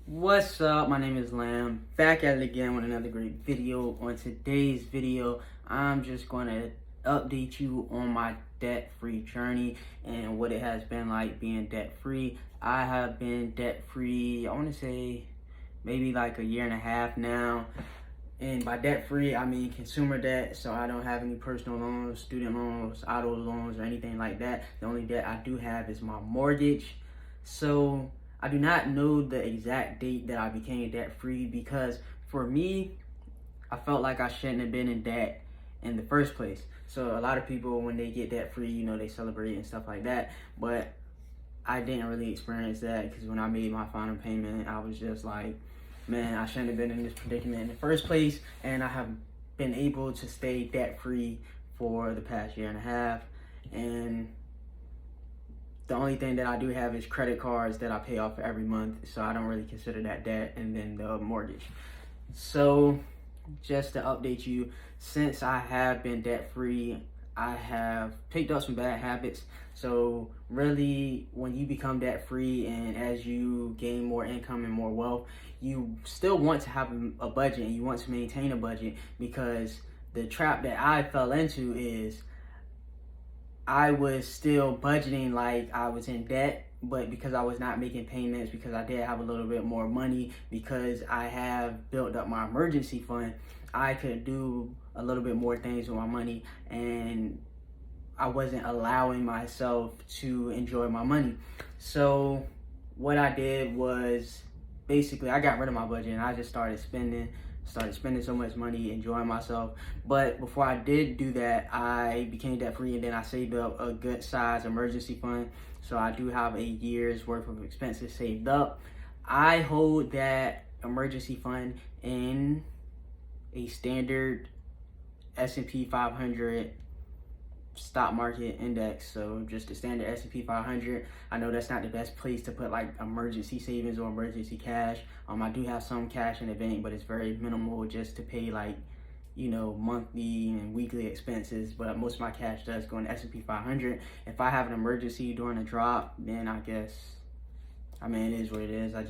What's up? My name is Lamb. Back at it again with another great video. On today's video, I'm just going to update you on my debt-free journey and what it has been like being debt-free. I have been debt-free, I want to say maybe like a year and a half now. And by debt-free, I mean consumer debt, so I don't have any personal loans, student loans, auto loans, or anything like that. The only debt I do have is my mortgage. So I do not know the exact date that I became debt-free because for me, I felt like I shouldn't have been in debt in the first place. So a lot of people, when they get debt-free, they celebrate and stuff like that. But I didn't really experience that because when I made my final payment, I was just like, man, I shouldn't have been in this predicament in the first place. And I have been able to stay debt-free for the past year and a half. And the only thing that I do have is credit cards that I pay off every month, so I don't really consider that debt, and then the mortgage. So just to update you, since I have been debt-free, I have picked up some bad habits. So really, when you become debt-free and as you gain more income and more wealth, you still want to have a budget and you want to maintain a budget, because the trap that I fell into is I was still budgeting like I was in debt, but because I was not making payments, because I did have a little bit more money, because I have built up my emergency fund, I could do a little bit more things with my money, and I wasn't allowing myself to enjoy my money. So what I did was basically I got rid of my budget and I just started spending so much money, enjoying myself. But before I did do that, I became debt free, and then I saved up a good size emergency fund. So I do have a year's worth of expenses saved up. I hold that emergency fund in a standard S&P 500 stock market index, so just the standard S&P 500. I know that's not the best place to put like emergency savings or emergency cash. I do have some cash in the bank, but it's very minimal just to pay like monthly and weekly expenses, but most of my cash does go in the S&P 500. If I have an emergency during a drop, then I guess, it is what it is. I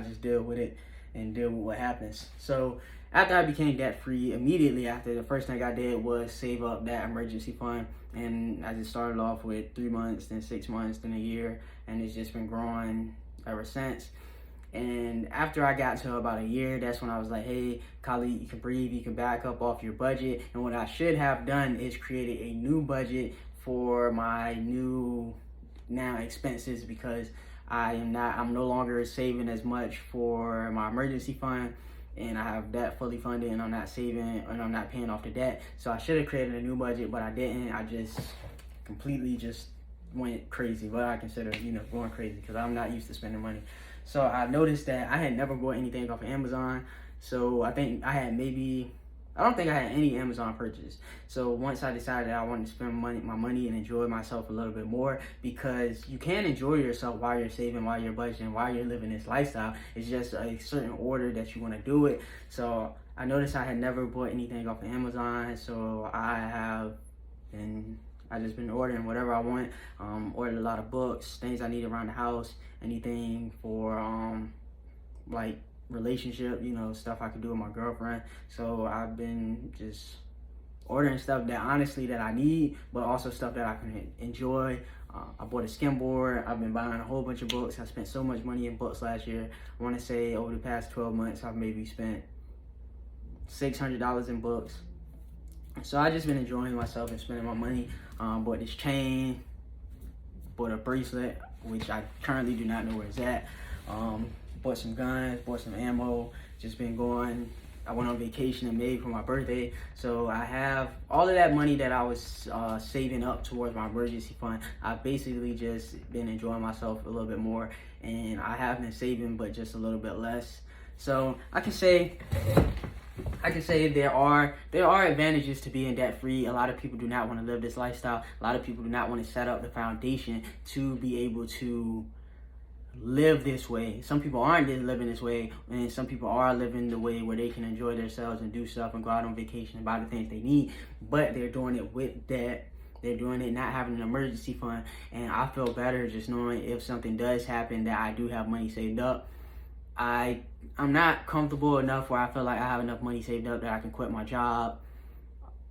just deal with it and deal with what happens. So after I became debt free, immediately after, the first thing I did was save up that emergency fund, and I just started off with 3 months, then 6 months, then a year, and it's just been growing ever since. And after I got to about a year, that's when I was like, hey, Khalid, you can breathe, you can back up off your budget. And what I should have done is created a new budget for my new now expenses, because I'm no longer saving as much for my emergency fund, and I have that fully funded, and I'm not saving and I'm not paying off the debt. So I should have created a new budget, but I didn't. I just completely just went crazy, what I consider, going crazy, because I'm not used to spending money. So I noticed that I had never bought anything off of Amazon. So I don't think I had any Amazon purchase. So once I decided that I wanted to spend my money and enjoy myself a little bit more, because you can enjoy yourself while you're saving, while you're budgeting, while you're living this lifestyle. It's just a certain order that you want to do it. So I noticed I had never bought anything off of Amazon. So I just been ordering whatever I want. Ordered a lot of books, things I need around the house, anything for like relationship, stuff I could do with my girlfriend. So I've been just ordering stuff that honestly that I need, but also stuff that I can enjoy. I bought a skimboard. I've been buying a whole bunch of books. I spent so much money in books last year. I want to say over the past 12 months, I've maybe spent $600 in books. So I just been enjoying myself and spending my money. Bought this chain, bought a bracelet, which I currently do not know where it's at. Bought some guns, bought some ammo, just been going. I went on vacation in May for my birthday. So I have all of that money that I was saving up towards my emergency fund. I've basically just been enjoying myself a little bit more, and I have been saving, but just a little bit less. So I can say there are advantages to being debt free. A lot of people do not want to live this lifestyle. A lot of people do not want to set up the foundation to be able to live this way. Some people aren't living this way, and some people are living the way where they can enjoy themselves and do stuff and go out on vacation and buy the things they need, but they're doing it with debt. They're doing it not having an emergency fund, and I feel better just knowing if something does happen that I do have money saved up. I'm not comfortable enough where I feel like I have enough money saved up that I can quit my job.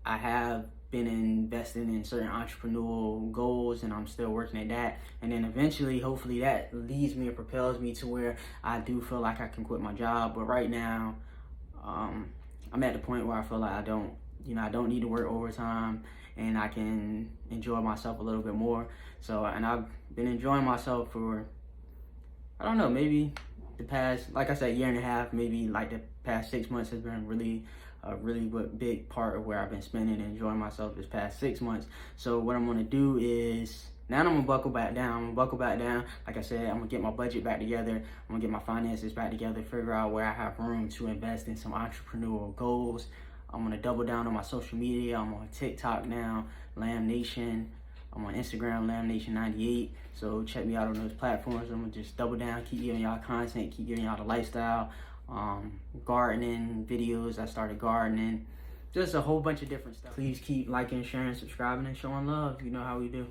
I have been investing in certain entrepreneurial goals, and I'm still working at that. And then eventually, hopefully, that leads me and propels me to where I do feel like I can quit my job. But right now, I'm at the point where I feel like I don't need to work overtime, and I can enjoy myself a little bit more. So, and I've been enjoying myself for, I don't know, maybe the past, like I said, year and a half, maybe like the past 6 months has been really big part of where I've been spending and enjoying myself this past 6 months. So what I'm gonna do is, now I'm gonna buckle back down. Like I said, I'm gonna get my budget back together. I'm gonna get my finances back together, figure out where I have room to invest in some entrepreneurial goals. I'm gonna double down on my social media. I'm on TikTok now, Lamb Nation. I'm on Instagram, LambNation98. So check me out on those platforms. I'm gonna just double down, keep giving y'all content, keep giving y'all the lifestyle, gardening videos. I started gardening, just a whole bunch of different stuff. Please keep liking, sharing, subscribing, and showing love. You know how we do.